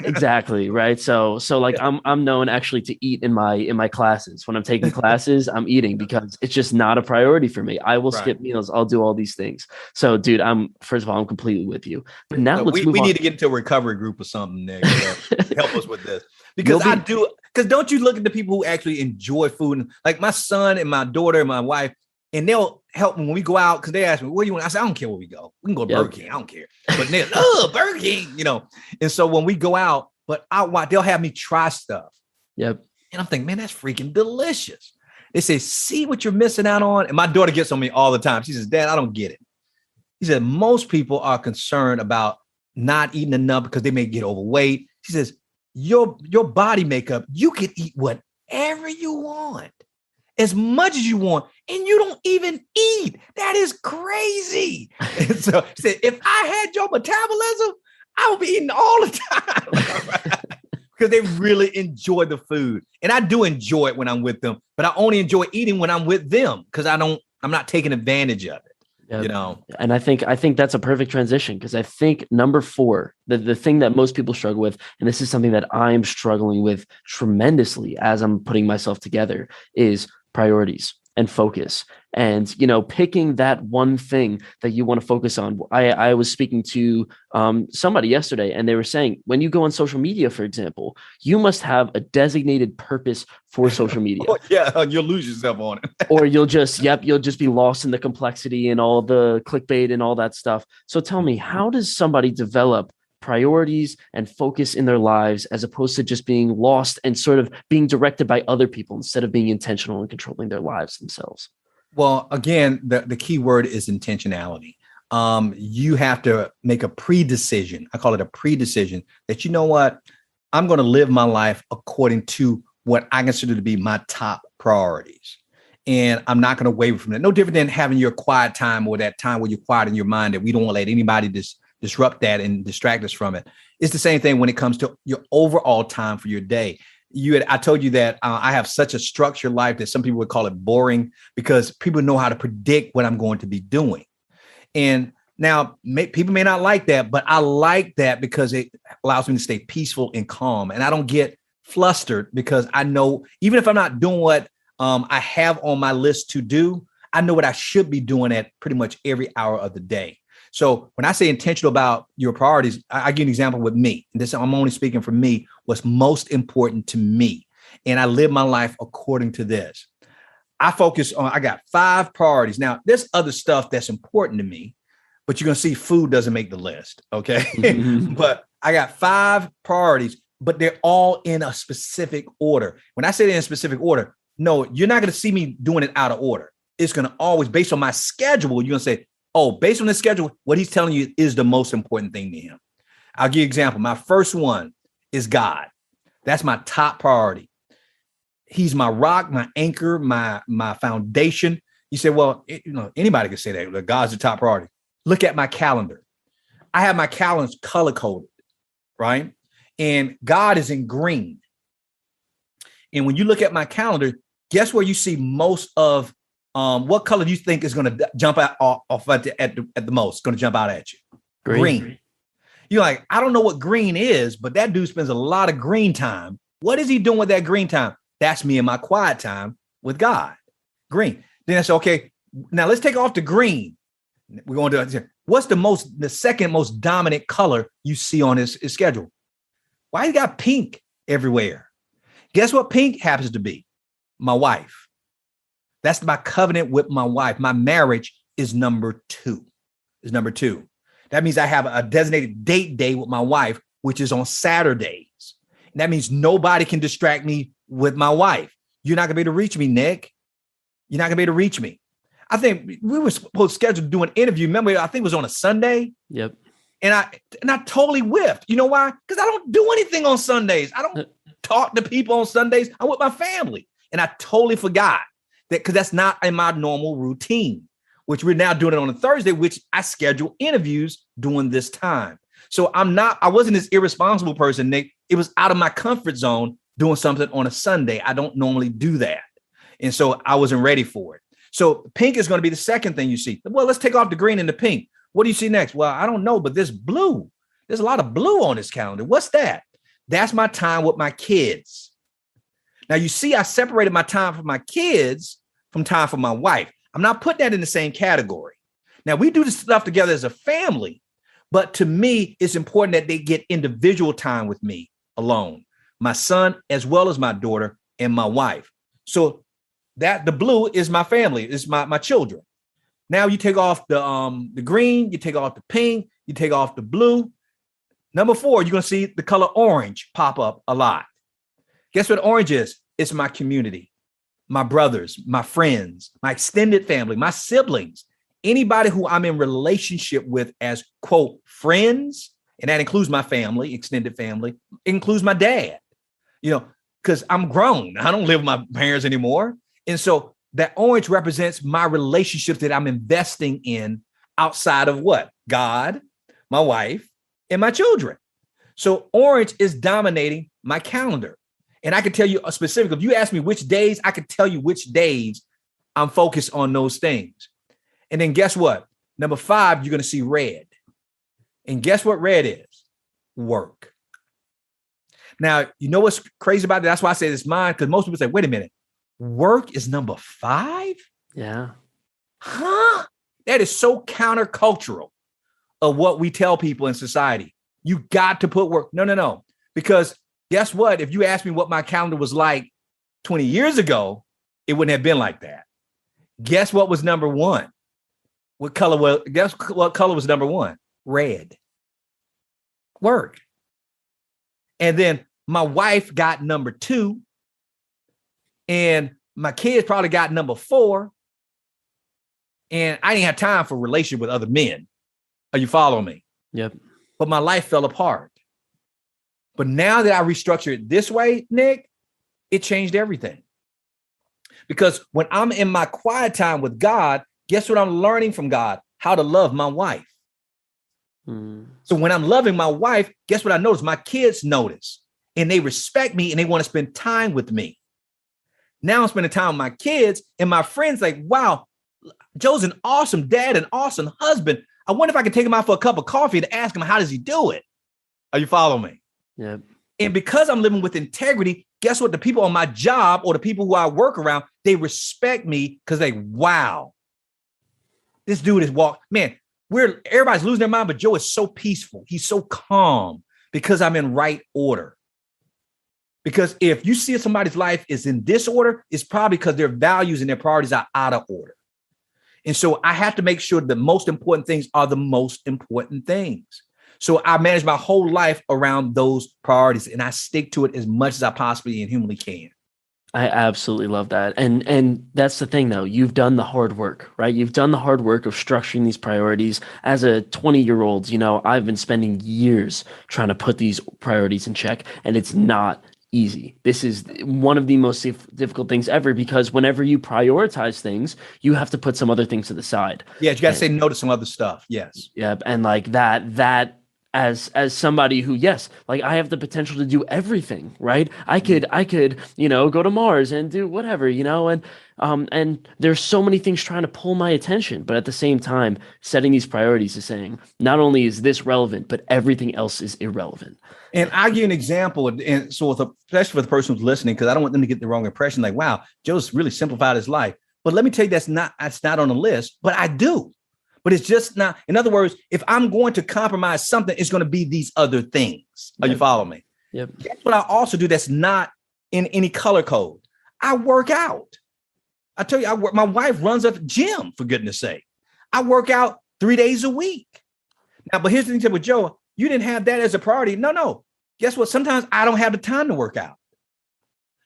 Exactly. Right. So like I'm known actually to eat in my classes. When I'm taking classes, I'm eating because it's just not a priority for me. I will skip meals. I'll do all these things. So dude, first of all, I'm completely with you. But now let's move on. We need to get into a recovery group or something, Nick. Help us with this. Because because don't you look at the people who actually enjoy food? Like my son and my daughter and my wife, and they'll help me when we go out, because they ask me, where do you want? I say, I don't care where we go. We can go to Burger King. I don't care. But they're, Burger King, And so when we go out, they'll have me try stuff. Yep. And I'm thinking, man, that's freaking delicious. They say, see what you're missing out on? And my daughter gets on me all the time. She says, Dad, I don't get it. He said, most people are concerned about not eating enough because they may get overweight. She says, your body makeup, you can eat whatever you want, as much as you want, and you don't even eat. That is crazy. And so she said, if I had your metabolism, I would be eating all the time. Because they really enjoy the food. And I do enjoy it when I'm with them, but I only enjoy eating when I'm with them, because I'm not taking advantage of it. And I think that's a perfect transition, because I think number 4, the thing that most people struggle with, and this is something that I'm struggling with tremendously as I'm putting myself together, is priorities and focus. And, picking that one thing that you want to focus on. I was speaking to somebody yesterday, and they were saying, when you go on social media, for example, you must have a designated purpose for social media. You'll lose yourself on it. Or you'll just be lost in the complexity and all the clickbait and all that stuff. So tell me, how does somebody develop priorities and focus in their lives, as opposed to just being lost and sort of being directed by other people instead of being intentional and controlling their lives themselves? Well, again, the key word is intentionality. You have to make a pre-decision. I call it a pre-decision that, you know what, I'm going to live my life according to what I consider to be my top priorities. And I'm not going to waver from that. No different than having your quiet time, or that time where you're quiet in your mind, that we don't want to let anybody disrupt that and distract us from it. It's the same thing when it comes to your overall time for your day. I told you that I have such a structured life that some people would call it boring, because people know how to predict what I'm going to be doing. And now people may not like that, but I like that because it allows me to stay peaceful and calm. And I don't get flustered, because I know, even if I'm not doing what I have on my list to do, I know what I should be doing at pretty much every hour of the day. So when I say intentional about your priorities, I give you an example with me. And this, I'm only speaking for me, what's most important to me. And I live my life according to this. I got 5 priorities. Now, there's other stuff that's important to me, but you're going to see food doesn't make the list. Okay. But I got 5 priorities, but they're all in a specific order. When I say they're in a specific order, no, you're not going to see me doing it out of order. It's going to always, based on my schedule, you're going to say, oh, based on the schedule, what he's telling you is the most important thing to him. I'll give you an example. My first one is God. That's my top priority. He's my rock, my anchor, my foundation. You say, well, anybody can say that God's the top priority. Look at my calendar. I have my calendar color coded, right? And God is in green. And when you look at my calendar, guess where you see most of what color do you think is going to jump out off at the most, going to jump out at you? Green. You're like, I don't know what green is, but that dude spends a lot of green time. What is he doing with that green time? That's me in my quiet time with God. Green. Then I say, okay, now let's take off the green. We're going to do what's the second most dominant color you see on his schedule? Why you got pink everywhere? Guess what pink happens to be? My wife. That's my covenant with my wife. My marriage is number 2. That means I have a designated date day with my wife, which is on Saturdays. And that means nobody can distract me with my wife. You're not gonna be able to reach me, Nick. You're not gonna be able to reach me. I think we were supposed to schedule to do an interview. Remember, I think it was on a Sunday. Yep. And I totally whiffed. You know why? Because I don't do anything on Sundays. I don't talk to people on Sundays. I'm with my family. And I totally forgot that because that's not in my normal routine, which we're now doing it on a Thursday, which I schedule interviews during this time. So I wasn't this irresponsible person, Nick. It was out of my comfort zone doing something on a Sunday. I don't normally do that. And so I wasn't ready for it. So pink is going to be the second thing you see. Well, let's take off the green and the pink. What do you see next? Well, I don't know, but there's blue. There's a lot of blue on this calendar. What's that? That's my time with my kids. Now, you see, I separated my time for my kids from time for my wife. I'm not putting that in the same category. Now, we do this stuff together as a family, but to me, it's important that they get individual time with me alone, my son, as well as my daughter and my wife. So that the blue is my family, is my children. Now you take off the green, you take off the pink, you take off the blue. Number 4, you're going to see the color orange pop up a lot. Guess what orange is? It's my community, my brothers, my friends, my extended family, my siblings, anybody who I'm in relationship with as, quote, friends. And that includes my family, extended family. It includes my dad, because I'm grown. I don't live with my parents anymore. And so that orange represents my relationships that I'm investing in outside of what? God, my wife, and my children. So orange is dominating my calendar. And I can tell you a specific, if you ask me which days, I can tell you which days I'm focused on those things. And then guess what? Number 5, you're going to see red. And guess what red is? Work. Now, you know what's crazy about that? That's why I say it's mine, because most people say, wait a minute, work is number 5? Yeah. Huh? That is so countercultural of what we tell people in society. You got to put work. No. Because guess what? If you asked me what my calendar was like 20 years ago, it wouldn't have been like that. Guess what was number 1? Guess what color was number 1? Red. Work. And then my wife got number 2. And my kids probably got number 4. And I didn't have time for a relationship with other men. Are you following me? Yep. But my life fell apart. But now that I restructured it this way, Nick, it changed everything. Because when I'm in my quiet time with God, guess what I'm learning from God? How to love my wife. So when I'm loving my wife, guess what I notice? My kids notice and they respect me and they want to spend time with me. Now I'm spending time with my kids and my friends like, wow, Joe's an awesome dad, an awesome husband. I wonder if I can take him out for a cup of coffee to ask him, how does he do it? Are you following me? Yep. And because I'm living with integrity, guess what? The people on my job or the people who I work around, they respect me because wow, this dude is man, everybody's losing their mind, but Joe is so peaceful. He's so calm because I'm in right order. Because if you see somebody's life is in disorder, it's probably because their values and their priorities are out of order. And so I have to make sure the most important things are the most important things. So I manage my whole life around those priorities and I stick to it as much as I possibly and humanly can. I absolutely love that. And that's the thing though. You've done the hard work, right? You've done the hard work of structuring these priorities. As a 20-year-old, I've been spending years trying to put these priorities in check, and it's not easy. This is one of the most difficult things ever because whenever you prioritize things, you have to put some other things to the side. Yeah, you got to say no to some other stuff. Yes. Yeah, and like that as somebody who, yes, like I have the potential to do everything, right? I could, go to Mars and do whatever, and there's so many things trying to pull my attention, but at the same time, setting these priorities is saying not only is this relevant, but everything else is irrelevant. And I'll give you an example. And so, especially for the person who's listening, because I don't want them to get the wrong impression like, wow, Joe's really simplified his life. But let me tell you, that's not on the list, but I do. But it's just not. In other words, if I'm going to compromise something, it's going to be these other things. Are you following me? Yep. That's what I also do. That's not in any color code. I work out. I tell you, my wife runs a gym, for goodness sake. I work out 3 days a week. Now, but here's the thing with Joe, you didn't have that as a priority. No. Guess what? Sometimes I don't have the time to work out.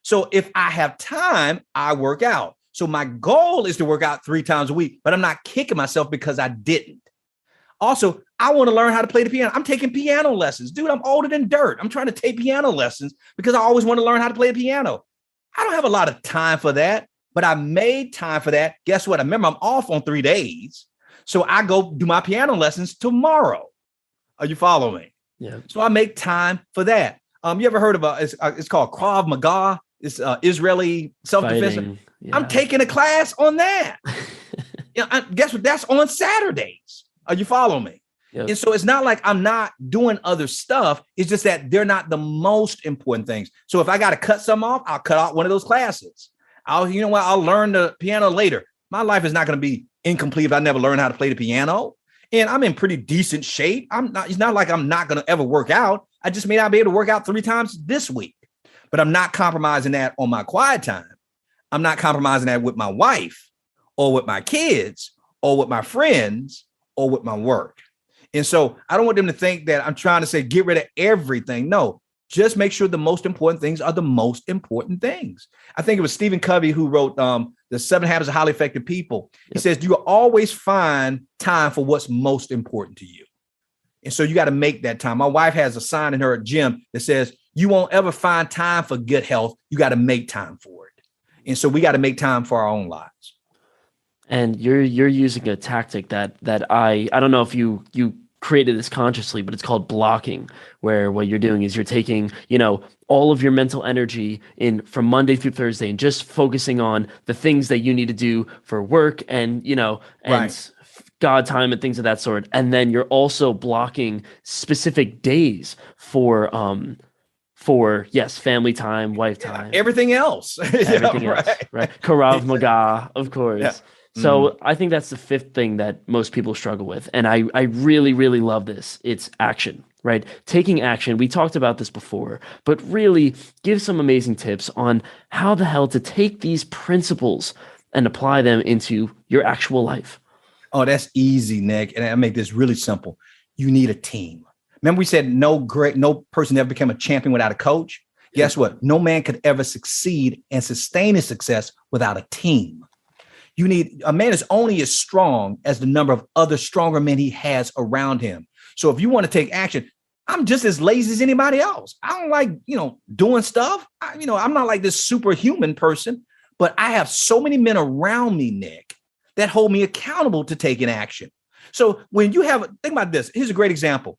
So if I have time, I work out. So my goal is to work out 3 times a week, but I'm not kicking myself because I didn't. Also, I want to learn how to play the piano. I'm taking piano lessons. Dude, I'm older than dirt. I'm trying to take piano lessons because I always want to learn how to play the piano. I don't have a lot of time for that, but I made time for that. Guess what? I remember I'm off on 3 days. So I go do my piano lessons tomorrow. Are you following me? Yeah. So I make time for that. You ever heard of it's called Krav Maga? It's Israeli self-defense. Yeah. I'm taking a class on that. Guess what? That's on Saturdays. Are you following me? Yep. And so it's not like I'm not doing other stuff. It's just that they're not the most important things. So if I got to cut some off, I'll cut out one of those classes. I'll learn the piano later. My life is not going to be incomplete if I never learn how to play the piano. And I'm in pretty decent shape. It's not like I'm not going to ever work out. I just may not be able to work out 3 times this week, but I'm not compromising that on my quiet time. I'm not compromising that with my wife or with my kids or with my friends or with my work. And so I don't want them to think that I'm trying to say, get rid of everything. No, just make sure the most important things are the most important things. I think it was Stephen Covey who wrote The 7 Habits of Highly Effective People. He says, you always find time for what's most important to you. And so you got to make that time. My wife has a sign in her gym that says, you won't ever find time for good health. You got to make time for it. And so we got to make time for our own lives. And you're using a tactic that I don't know if you created this consciously, but it's called blocking, where what you're doing is you're taking, all of your mental energy in from Monday through Thursday and just focusing on the things that you need to do for work and, right. God time and things of that sort. And then you're also blocking specific days for yes, family time, wife time, everything else, everything else, right? Krav Maga, of course. Yeah. So I think that's the 5th thing that most people struggle with. And I really, really love this. It's action, right? Taking action. We talked about this before, but really give some amazing tips on how the hell to take these principles and apply them into your actual life. Oh, that's easy, Nick. And I make this really simple. You need a team. Remember we said no person ever became a champion without a coach. Guess what? No man could ever succeed and sustain his success without a team. A man is only as strong as the number of other stronger men he has around him. So if you want to take action, I'm just as lazy as anybody else. I don't like, doing stuff. I'm not like this superhuman person, but I have so many men around me, Nick, that hold me accountable to taking action. So when you think about this, here's a great example.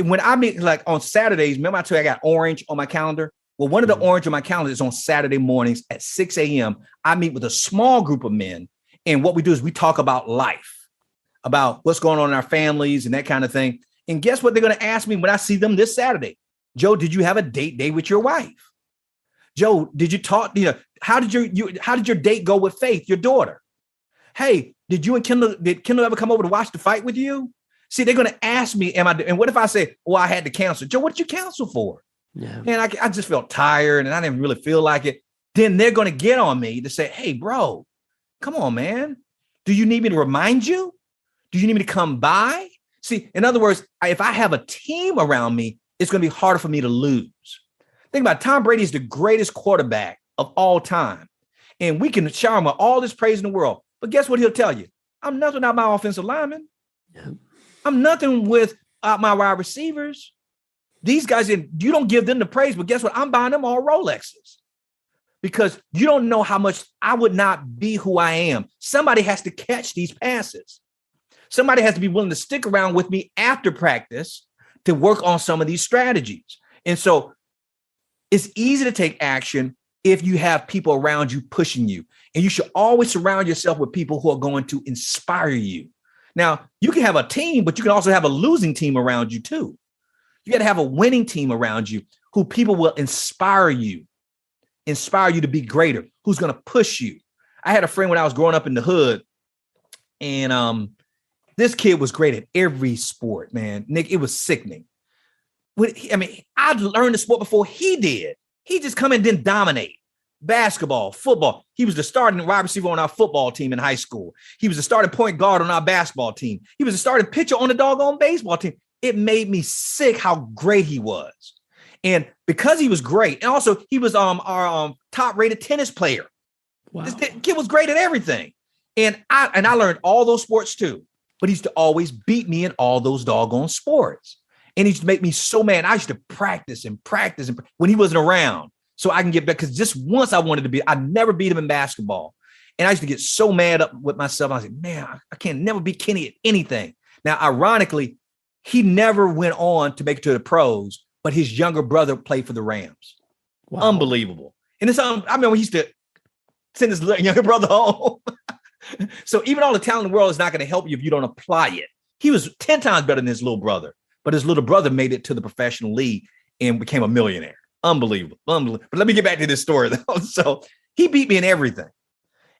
When I meet like on Saturdays, remember I told you I got orange on my calendar? Well, one of the orange on my calendar is on Saturday mornings at 6 a.m. I meet with a small group of men. And what we do is we talk about life, about what's going on in our families and that kind of thing. And guess what they're going to ask me when I see them this Saturday? Joe, did you have a date day with your wife? Joe, did you talk? How did your date go with Faith, your daughter? Hey, did Kendall ever come over to watch the fight with you? See, they're going to ask me, and what if I say, well, I had to cancel? Joe, what did you cancel for? Yeah. And I just felt tired and I didn't really feel like it. Then they're going to get on me to say, hey, bro, come on, man. Do you need me to remind you? Do you need me to come by? See, in other words, if I have a team around me, it's going to be harder for me to lose. Think about it. Tom Brady is the greatest quarterback of all time. And we can shower him with all this praise in the world. But guess what he'll tell you? I'm nothing without my offensive linemen. Yeah. I'm nothing without my wide receivers. These guys, you don't give them the praise, but guess what? I'm buying them all Rolexes because you don't know how much I would not be who I am. Somebody has to catch these passes. Somebody has to be willing to stick around with me after practice to work on some of these strategies. And so it's easy to take action if you have people around you pushing you. And you should always surround yourself with people who are going to inspire you. Now, you can have a team, but you can also have a losing team around you too. You got to have a winning team around you who people will inspire you to be greater, who's going to push you. I had a friend when I was growing up in the hood, and this kid was great at every sport, man. Nick, it was sickening. I'd learned the sport before he did. He just come and didn't dominate. Basketball, football. He was the starting wide receiver on our football team in high school. He was the starting point guard on our basketball team. He was the starting pitcher on the doggone baseball team. It made me sick how great he was. And because he was great, and also he was our top rated tennis player. Wow. This kid was great at everything. And I learned all those sports too. But he used to always beat me in all those doggone sports. And he used to make me so mad. I used to practice when he wasn't around so I can get back. Because just once I never beat him in basketball. And I used to get so mad up with myself. I was like, man, I can't never beat Kenny at anything. Now, ironically, he never went on to make it to the pros, but his younger brother played for the Rams. Wow. Unbelievable. And it's, I remember he used to send his younger brother home. So even all the talent in the world is not going to help you if you don't apply it. He was 10 times better than his little brother, but his little brother made it to the professional league and became a millionaire. Unbelievable. But let me get back to this story though. So he beat me in everything.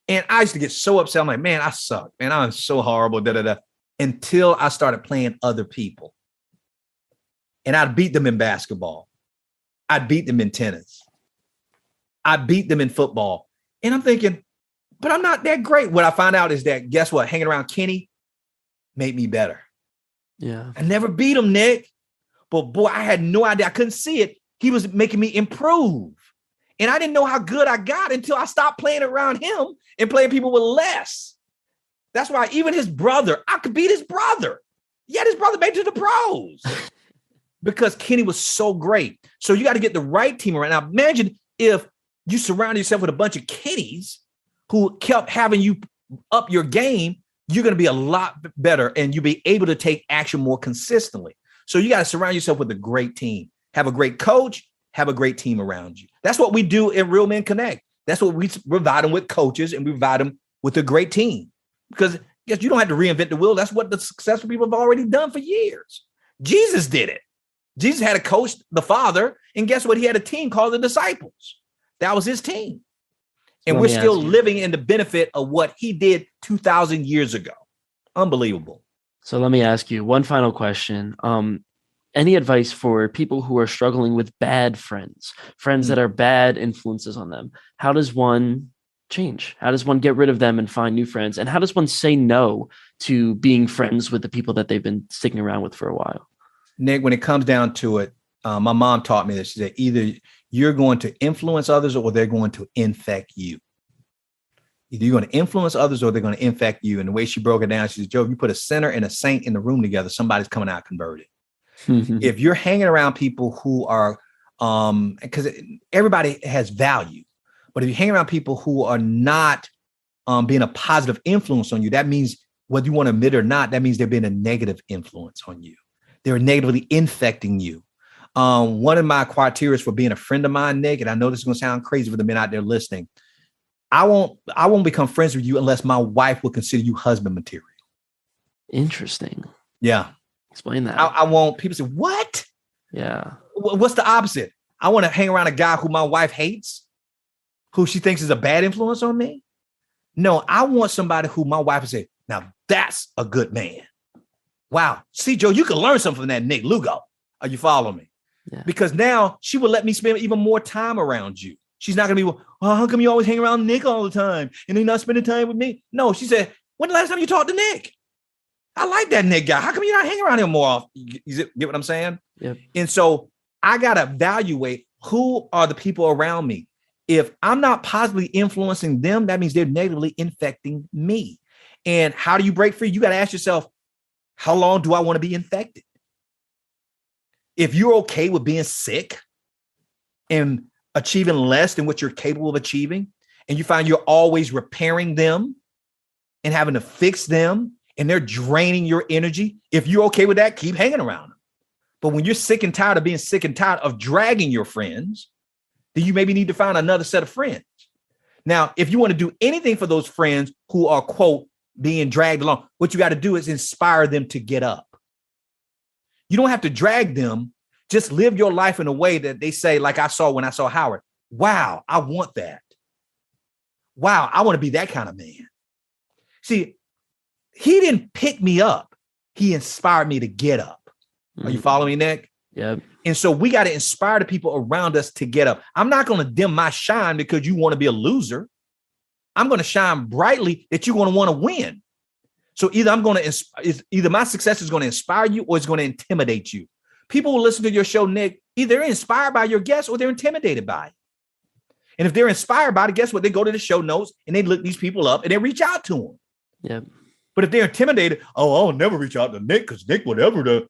And I used to get so upset. I'm like, man, I suck. Man, I'm so horrible. Until I started playing other people. And I'd beat them in basketball. I'd beat them in tennis. I beat them in football. And I'm thinking, but I'm not that great. What I found out is that, guess what? Hanging around Kenny made me better. Yeah. I never beat him, Nick. But boy, I had no idea. I couldn't see it. He was making me improve. And I didn't know how good I got until I stopped playing around him and playing people with less. That's why even his brother, I could beat his brother. Yet his brother made it to the pros because Kenny was so great. So you got to get the right team around. Now, imagine if you surround yourself with a bunch of Kennys who kept having you up your game, you're going to be a lot better and you'll be able to take action more consistently. So you got to surround yourself with a great team. Have a great coach, have a great team around you. That's what we do in Real Men Connect. That's what we provide them with coaches and we provide them with a great team. Because yes, you don't have to reinvent the wheel. That's what the successful people have already done for years. Jesus did it. Jesus had a coach, the Father, and guess what? He had a team called the disciples. That was his team. And we're still living in the benefit of what he did 2,000 years ago. Unbelievable. So let me ask you one final question. Any advice for people who are struggling with bad friends that are bad influences on them? How does one change? How does one get rid of them and find new friends? And how does one say no to being friends with the people that they've been sticking around with for a while? Nick, when it comes down to it, my mom taught me this. She said, either you're going to influence others or they're going to infect you. Either you're going to influence others or they're going to infect you. And the way she broke it down, she said, Joe, if you put a sinner and a saint in the room together, somebody's coming out converted. If you're hanging around people who are, because everybody has value, but if you hang around people who are not being a positive influence on you, that means whether you want to admit it or not, that means they're being a negative influence on you. They're negatively infecting you. One of my criteria for being a friend of mine, Nick, and I know this is going to sound crazy for the men out there listening. I won't become friends with you unless my wife will consider you husband material. Interesting. Yeah. Explain that. I won't. People say, what? Yeah. What's the opposite? I want to hang around a guy who my wife hates, who she thinks is a bad influence on me. No, I want somebody who my wife would say, now that's a good man. Wow. See, Joe, you can learn something from that Nick Lugo. Are you following me? Yeah. Because now she will let me spend even more time around you. She's not going to be, well, how come you always hang around Nick all the time and you're not spending time with me? No, she said, when the last time you talked to Nick? I like that Nick guy. How come you're not hanging around him more often? You get what I'm saying? Yep. And so I got to evaluate who are the people around me. If I'm not positively influencing them, that means they're negatively infecting me. And how do you break free? You got to ask yourself, how long do I want to be infected? If you're okay with being sick and achieving less than what you're capable of achieving, and you find you're always repairing them and having to fix them, and they're draining your energy, if you're okay with that, keep hanging around them. But when you're sick and tired of being sick and tired of dragging your friends, then you maybe need to find another set of friends. Now, if you want to do anything for those friends who are, quote, being dragged along, what you got to do is inspire them to get up. You don't have to drag them. Just live your life in a way that they say, like I saw when I saw Howard, wow, I want that. Wow, I want to be that kind of man. See, he didn't pick me up. He inspired me to get up. Are you following me, Nick? Yeah. And so we got to inspire the people around us to get up. I'm not going to dim my shine because you want to be a loser. I'm going to shine brightly that you're going to want to win. So either my success is going to inspire you or it's going to intimidate you. People will listen to your show, Nick, either they're inspired by your guests or they're intimidated by it. And if they're inspired by it, guess what? They go to the show notes and they look these people up and they reach out to them. Yeah. But if they're intimidated, I'll never reach out to Nick because Nick would ever do.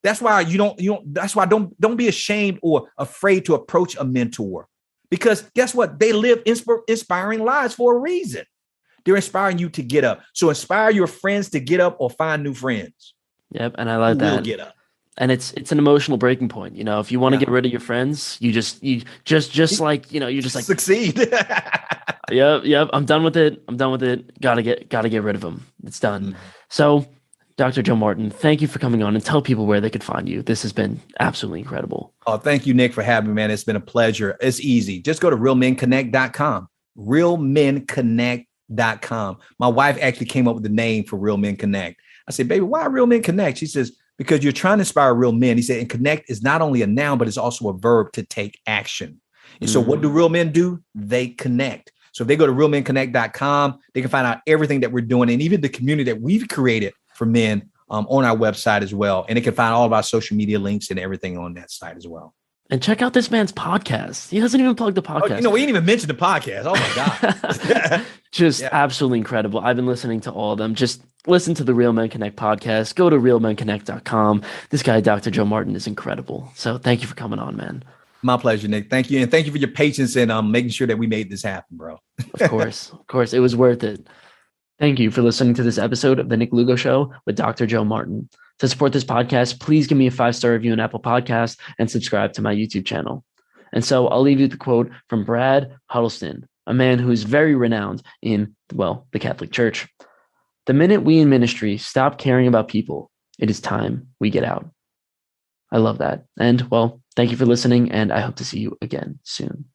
That's why don't be ashamed or afraid to approach a mentor, because guess what? They live inspiring lives for a reason. They're inspiring you to get up. So inspire your friends to get up or find new friends. Yep. And I like that. Will get up. And it's an emotional breaking point. You know, if you want to get rid of your friends, you just like succeed. Yep. I'm done with it. Gotta get rid of them. It's done. Mm-hmm. So, Dr. Joe Martin, thank you for coming on and tell people where they could find you. This has been absolutely incredible. Oh, thank you, Nick, for having me, man. It's been a pleasure. It's easy. Just go to realmenconnect.com. Realmenconnect.com. My wife actually came up with the name for Real Men Connect. I said, baby, why Real Men Connect? She says, because you're trying to inspire real men. He said, and connect is not only a noun, but it's also a verb to take action. And so what do real men do? They connect. So if they go to realmenconnect.com, they can find out everything that we're doing and even the community that we've created for men on our website as well. And they can find all of our social media links and everything on that site as well. And check out this man's podcast. He hasn't even plugged the podcast. We didn't even mention the podcast. Oh my God. Just absolutely incredible. I've been listening to all of them. Just listen to the Real Men Connect podcast. Go to realmenconnect.com. This guy, Dr. Joe Martin, is incredible. So thank you for coming on, man. My pleasure, Nick. Thank you. And thank you for your patience and making sure that we made this happen, bro. Of course. It was worth it. Thank you for listening to this episode of The Nick Lugo Show with Dr. Joe Martin. To support this podcast, please give me a 5-star review on Apple Podcasts and subscribe to my YouTube channel. And so I'll leave you with a quote from Brad Huddleston, a man who is very renowned in, the Catholic Church. The minute we in ministry stop caring about people, it is time we get out. I love that. And, thank you for listening, and I hope to see you again soon.